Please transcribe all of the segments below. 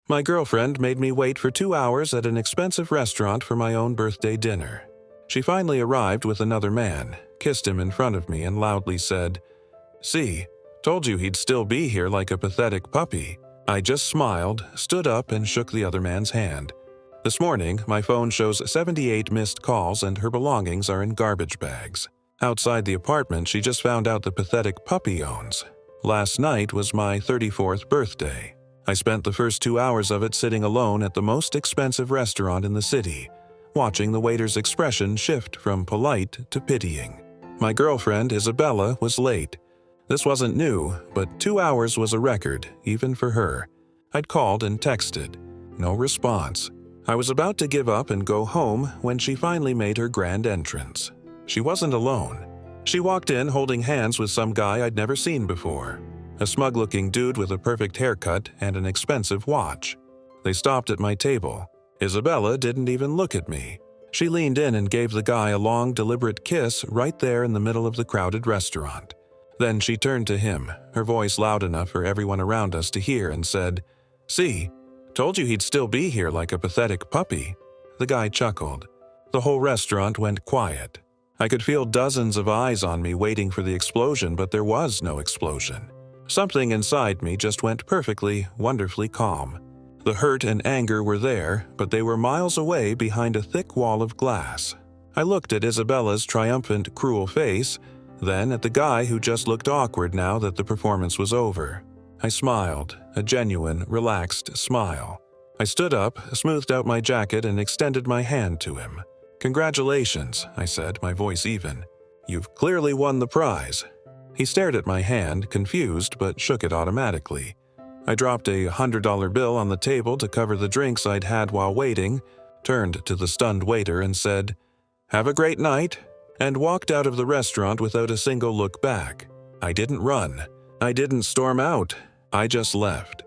My girlfriend made me wait for 2 hours at an expensive restaurant for my own birthday dinner. She finally arrived with another man, kissed him in front of me, and loudly said, "See, told you he'd still be here like a pathetic puppy." I just smiled, stood up, and shook the other man's hand. This morning, my phone shows 78 missed calls and her belongings are in garbage bags. Outside the apartment she just found out the pathetic puppy owns. Last night was my 34th birthday. I spent the first 2 hours of it sitting alone at the most expensive restaurant in the city, watching the waiter's expression shift from polite to pitying. My girlfriend, Isabella, was late. This wasn't new, but 2 hours was a record, even for her. I'd called and texted. No response. I was about to give up and go home when she finally made her grand entrance. She wasn't alone. She walked in holding hands with some guy I'd never seen before. A smug-looking dude with a perfect haircut and an expensive watch. They stopped at my table. Isabella didn't even look at me. She leaned in and gave the guy a long, deliberate kiss right there in the middle of the crowded restaurant. Then she turned to him, her voice loud enough for everyone around us to hear, and said, "See, told you he'd still be here like a pathetic puppy." The guy chuckled. The whole restaurant went quiet. I could feel dozens of eyes on me waiting for the explosion, but there was no explosion. Something inside me just went perfectly, wonderfully calm. The hurt and anger were there, but they were miles away behind a thick wall of glass. I looked at Isabella's triumphant, cruel face, then at the guy who just looked awkward now that the performance was over. I smiled, a genuine, relaxed smile. I stood up, smoothed out my jacket, and extended my hand to him. "Congratulations," I said, my voice even. "You've clearly won the prize." He stared at my hand, confused, but shook it automatically. I dropped a $100 bill on the table to cover the drinks I'd had while waiting, turned to the stunned waiter and said, "Have a great night," and walked out of the restaurant without a single look back. I didn't run. I didn't storm out. I just left.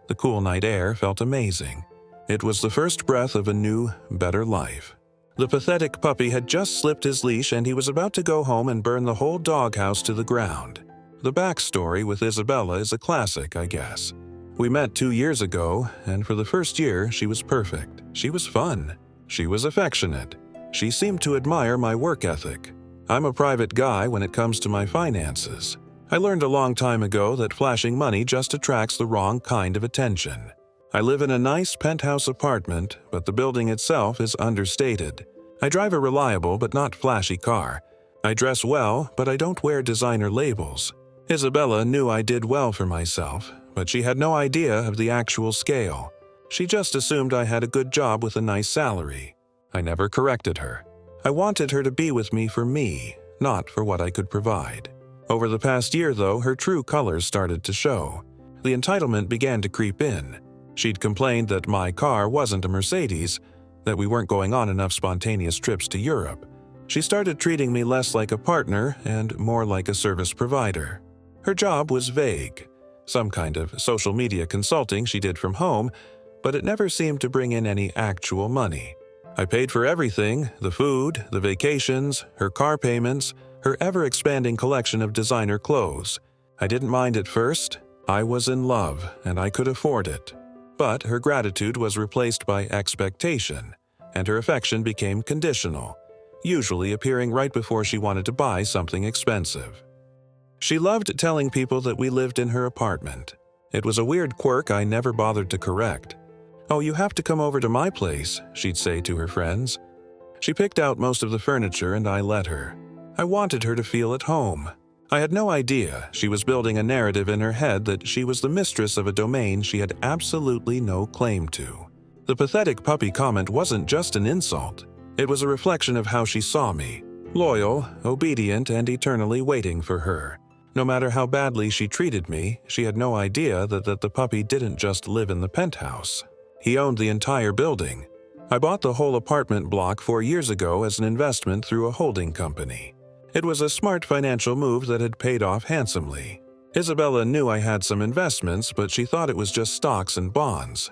The cool night air felt amazing. It was the first breath of a new, better life. The pathetic puppy had just slipped his leash and he was about to go home and burn the whole doghouse to the ground. The backstory with Isabella is a classic, I guess. We met 2 years ago, and for the first year, she was perfect. She was fun. She was affectionate. She seemed to admire my work ethic. I'm a private guy when it comes to my finances. I learned a long time ago that flashing money just attracts the wrong kind of attention. I live in a nice penthouse apartment, but the building itself is understated. I drive a reliable but not flashy car. I dress well, but I don't wear designer labels. Isabella knew I did well for myself, but she had no idea of the actual scale. She just assumed I had a good job with a nice salary. I never corrected her. I wanted her to be with me for me, not for what I could provide. Over the past year, though, her true colors started to show. The entitlement began to creep in. She'd complained that my car wasn't a Mercedes, that we weren't going on enough spontaneous trips to Europe. She started treating me less like a partner and more like a service provider. Her job was vague. Some kind of social media consulting she did from home, but it never seemed to bring in any actual money. I paid for everything, the food, the vacations, her car payments, her ever-expanding collection of designer clothes. I didn't mind at first. I was in love, and I could afford it. But her gratitude was replaced by expectation, and her affection became conditional, usually appearing right before she wanted to buy something expensive. She loved telling people that we lived in her apartment. It was a weird quirk I never bothered to correct. "Oh, you have to come over to my place," she'd say to her friends. She picked out most of the furniture and I let her. I wanted her to feel at home. I had no idea she was building a narrative in her head that she was the mistress of a domain she had absolutely no claim to. The pathetic puppy comment wasn't just an insult. It was a reflection of how she saw me. Loyal, obedient, and eternally waiting for her. No matter how badly she treated me, she had no idea that the puppy didn't just live in the penthouse. He owned the entire building. I bought the whole apartment block 4 years ago as an investment through a holding company. It was a smart financial move that had paid off handsomely. Isabella knew I had some investments, but she thought it was just stocks and bonds.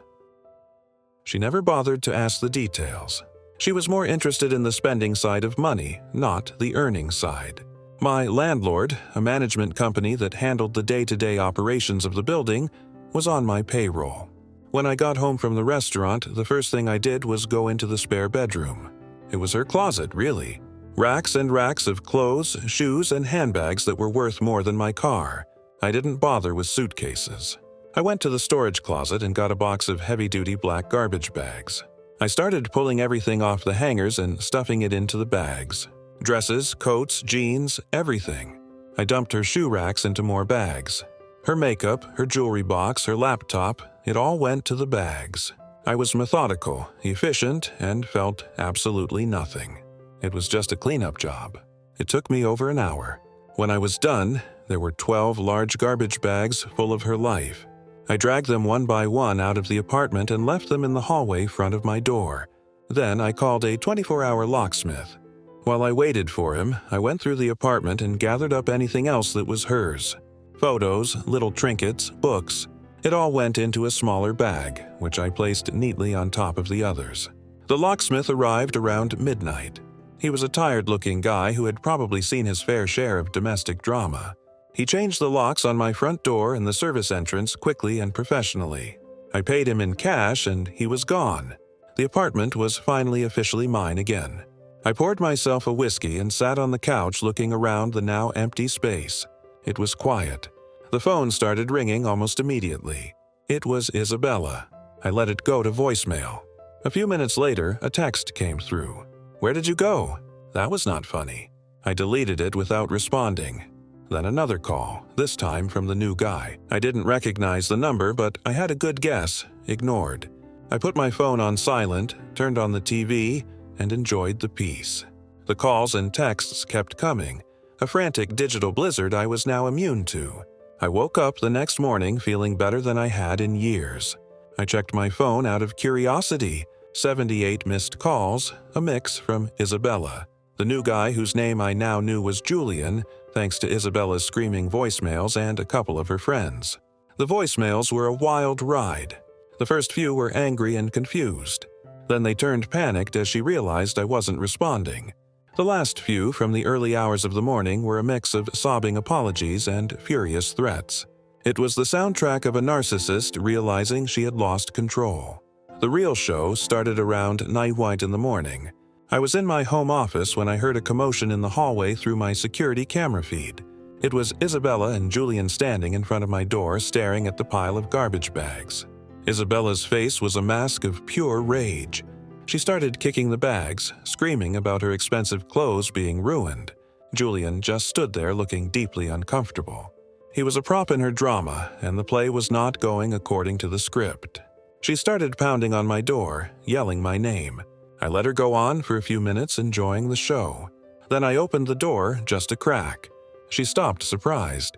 She never bothered to ask the details. She was more interested in the spending side of money, not the earning side. My landlord, a management company that handled the day-to-day operations of the building, was on my payroll. When I got home from the restaurant, the first thing I did was go into the spare bedroom. It was her closet, really. Racks and racks of clothes, shoes, and handbags that were worth more than my car. I didn't bother with suitcases. I went to the storage closet and got a box of heavy-duty black garbage bags. I started pulling everything off the hangers and stuffing it into the bags. Dresses, coats, jeans, everything. I dumped her shoe racks into more bags. Her makeup, her jewelry box, her laptop, it all went to the bags. I was methodical, efficient, and felt absolutely nothing. It was just a cleanup job. It took me over an hour. When I was done, there were 12 large garbage bags full of her life. I dragged them one by one out of the apartment and left them in the hallway front of my door. Then I called a 24-hour locksmith. While I waited for him, I went through the apartment and gathered up anything else that was hers. Photos, little trinkets, books. It all went into a smaller bag, which I placed neatly on top of the others. The locksmith arrived around midnight. He was a tired-looking guy who had probably seen his fair share of domestic drama. He changed the locks on my front door and the service entrance quickly and professionally. I paid him in cash and he was gone. The apartment was finally officially mine again. I poured myself a whiskey and sat on the couch looking around the now empty space. It was quiet. The phone started ringing almost immediately. It was Isabella. I let it go to voicemail. A few minutes later, a text came through. "Where did you go?" That was not funny. I deleted it without responding. Then another call, this time from the new guy. I didn't recognize the number, but I had a good guess. Ignored. I put my phone on silent, turned on the TV, and enjoyed the peace. The calls and texts kept coming. A frantic digital blizzard I was now immune to. I woke up the next morning feeling better than I had in years. I checked my phone out of curiosity. 78 missed calls, a mix from Isabella. The new guy whose name I now knew was Julian, thanks to Isabella's screaming voicemails and a couple of her friends. The voicemails were a wild ride. The first few were angry and confused. Then they turned panicked as she realized I wasn't responding. The last few from the early hours of the morning were a mix of sobbing apologies and furious threats. It was the soundtrack of a narcissist realizing she had lost control. The real show started around night in the morning. I was in my home office when I heard a commotion in the hallway through my security camera feed. It was Isabella and Julian standing in front of my door staring at the pile of garbage bags. Isabella's face was a mask of pure rage. She started kicking the bags, screaming about her expensive clothes being ruined. Julian just stood there looking deeply uncomfortable. He was a prop in her drama, and the play was not going according to the script. She started pounding on my door, yelling my name. I let her go on for a few minutes, enjoying the show. Then I opened the door just a crack. She stopped, surprised.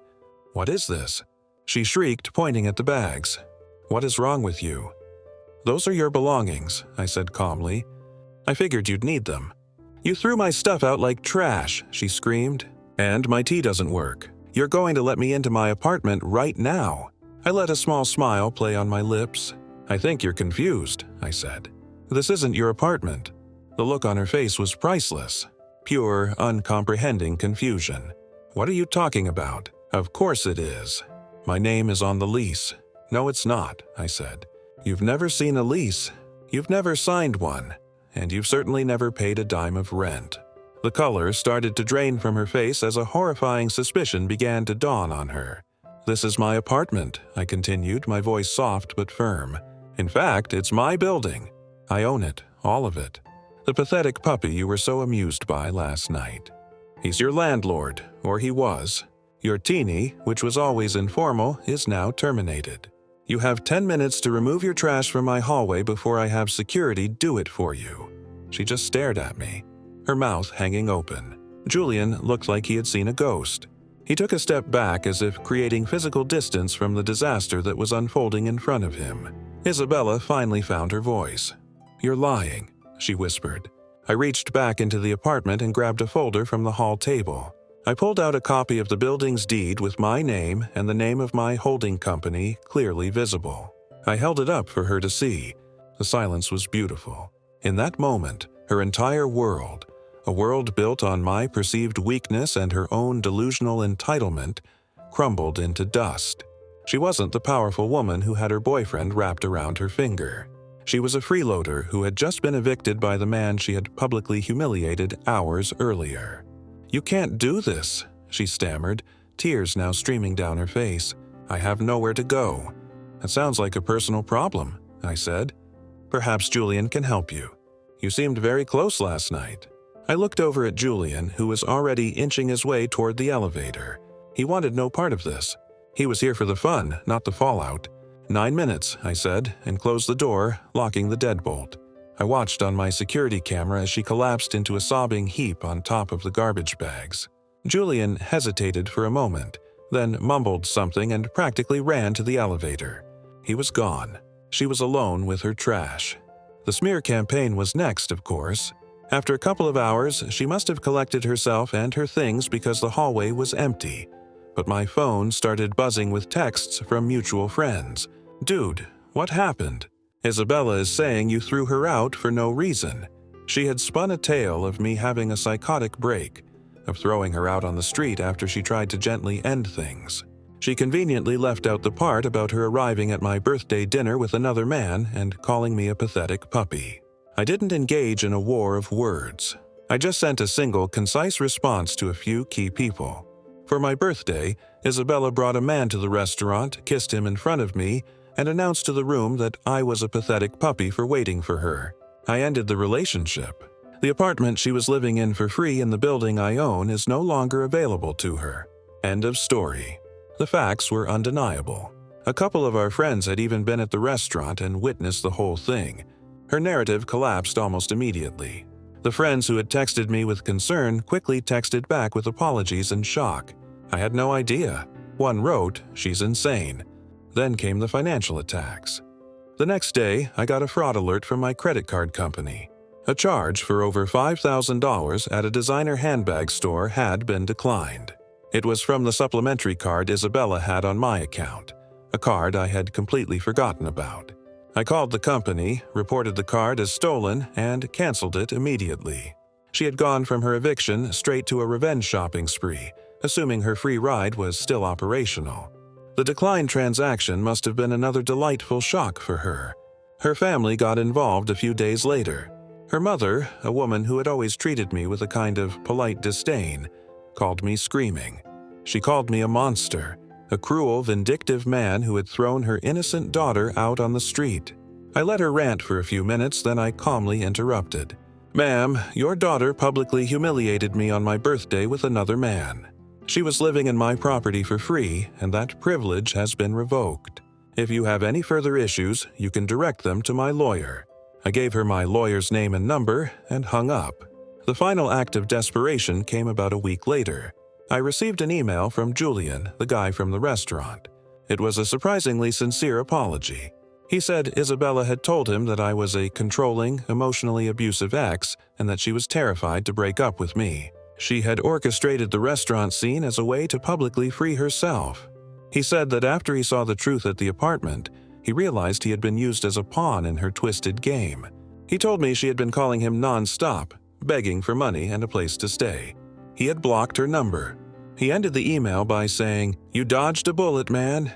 "What is this?" She shrieked, pointing at the bags. "What is wrong with you?" "Those are your belongings," I said calmly. "I figured you'd need them." "You threw my stuff out like trash," she screamed. "And my tea doesn't work. You're going to let me into my apartment right now." I let a small smile play on my lips. "I think you're confused," I said. "This isn't your apartment." The look on her face was priceless. Pure, uncomprehending confusion. "What are you talking about?" "Of course it is. My name is on the lease." "No, it's not," I said. "You've never seen a lease. You've never signed one. And you've certainly never paid a dime of rent." The color started to drain from her face as a horrifying suspicion began to dawn on her. "This is my apartment," I continued, my voice soft but firm. "In fact, it's my building. I own it, all of it. The pathetic puppy you were so amused by last night. He's your landlord, or he was. Your teenie, which was always informal, is now terminated. You have 10 minutes to remove your trash from my hallway before I have security do it for you." She just stared at me, her mouth hanging open. Julian looked like he had seen a ghost. He took a step back as if creating physical distance from the disaster that was unfolding in front of him. Isabella finally found her voice. "You're lying," she whispered. I reached back into the apartment and grabbed a folder from the hall table. I pulled out a copy of the building's deed with my name and the name of my holding company clearly visible. I held it up for her to see. The silence was beautiful. In that moment, her entire world, a world built on my perceived weakness and her own delusional entitlement, crumbled into dust. She wasn't the powerful woman who had her boyfriend wrapped around her finger. She was a freeloader who had just been evicted by the man she had publicly humiliated hours earlier. "You can't do this," she stammered, tears now streaming down her face. "I have nowhere to go." "That sounds like a personal problem," I said. "Perhaps Julian can help you. You seemed very close last night." I looked over at Julian, who was already inching his way toward the elevator. He wanted no part of this. He was here for the fun, not the fallout. 9 minutes, I said, and closed the door, locking the deadbolt. I watched on my security camera as she collapsed into a sobbing heap on top of the garbage bags. Julian hesitated for a moment, then mumbled something and practically ran to the elevator. He was gone. She was alone with her trash. The smear campaign was next, of course. After a couple of hours, she must have collected herself and her things because the hallway was empty. But my phone started buzzing with texts from mutual friends. "Dude, what happened? Isabella is saying you threw her out for no reason." She had spun a tale of me having a psychotic break, of throwing her out on the street after she tried to gently end things. She conveniently left out the part about her arriving at my birthday dinner with another man and calling me a pathetic puppy. I didn't engage in a war of words. I just sent a single, concise response to a few key people. For my birthday, Isabella brought a man to the restaurant, kissed him in front of me, and announced to the room that I was a pathetic puppy for waiting for her. I ended the relationship. The apartment she was living in for free in the building I own is no longer available to her. End of story. The facts were undeniable. A couple of our friends had even been at the restaurant and witnessed the whole thing. Her narrative collapsed almost immediately. The friends who had texted me with concern quickly texted back with apologies and shock. I had no idea. One wrote, "She's insane." Then came the financial attacks. The next day, I got a fraud alert from my credit card company. A charge for over $5,000 at a designer handbag store had been declined. It was from the supplementary card Isabella had on my account, a card I had completely forgotten about. I called the company, reported the card as stolen, and canceled it immediately. She had gone from her eviction straight to a revenge shopping spree, assuming her free ride was still operational. The declined transaction must have been another delightful shock for her. Her family got involved a few days later. Her mother, a woman who had always treated me with a kind of polite disdain, called me screaming. She called me a monster, a cruel, vindictive man who had thrown her innocent daughter out on the street. I let her rant for a few minutes, then I calmly interrupted. "Ma'am, your daughter publicly humiliated me on my birthday with another man. She was living in my property for free, and that privilege has been revoked. If you have any further issues, you can direct them to my lawyer." I gave her my lawyer's name and number and hung up. The final act of desperation came about a week later. I received an email from Julian, the guy from the restaurant. It was a surprisingly sincere apology. He said Isabella had told him that I was a controlling, emotionally abusive ex and that she was terrified to break up with me. She had orchestrated the restaurant scene as a way to publicly free herself. He said that after he saw the truth at the apartment, he realized he had been used as a pawn in her twisted game. He told me she had been calling him non-stop, begging for money and a place to stay. He had blocked her number. He ended the email by saying, "You dodged a bullet, man."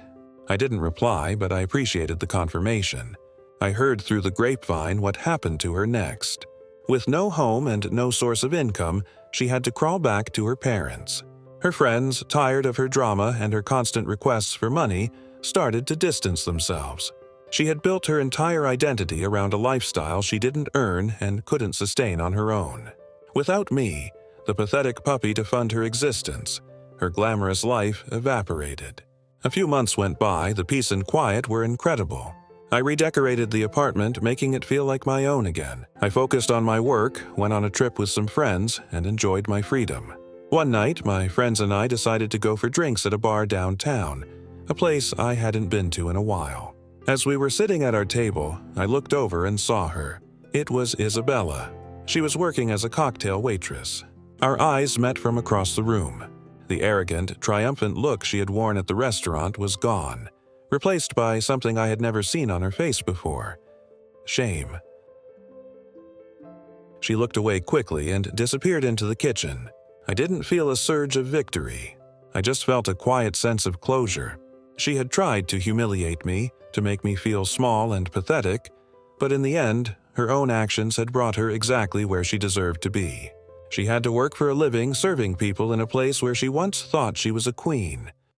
I didn't reply, but I appreciated the confirmation. I heard through the grapevine what happened to her next. With no home and no source of income, she had to crawl back to her parents. Her friends, tired of her drama and her constant requests for money, started to distance themselves. She had built her entire identity around a lifestyle she didn't earn and couldn't sustain on her own. Without me, the pathetic puppy to fund her existence, her glamorous life evaporated. A few months went by, the peace and quiet were incredible. I redecorated the apartment, making it feel like my own again. I focused on my work, went on a trip with some friends, and enjoyed my freedom. One night, my friends and I decided to go for drinks at a bar downtown, a place I hadn't been to in a while. As we were sitting at our table, I looked over and saw her. It was Isabella. She was working as a cocktail waitress. Our eyes met from across the room. The arrogant, triumphant look she had worn at the restaurant was gone, replaced by something I had never seen on her face before: shame. She looked away quickly and disappeared into the kitchen. I didn't feel a surge of victory. I just felt a quiet sense of closure. She had tried to humiliate me, to make me feel small and pathetic, but in the end, her own actions had brought her exactly where she deserved to be. She had to work for a living serving people in a place where she once thought she was a queen,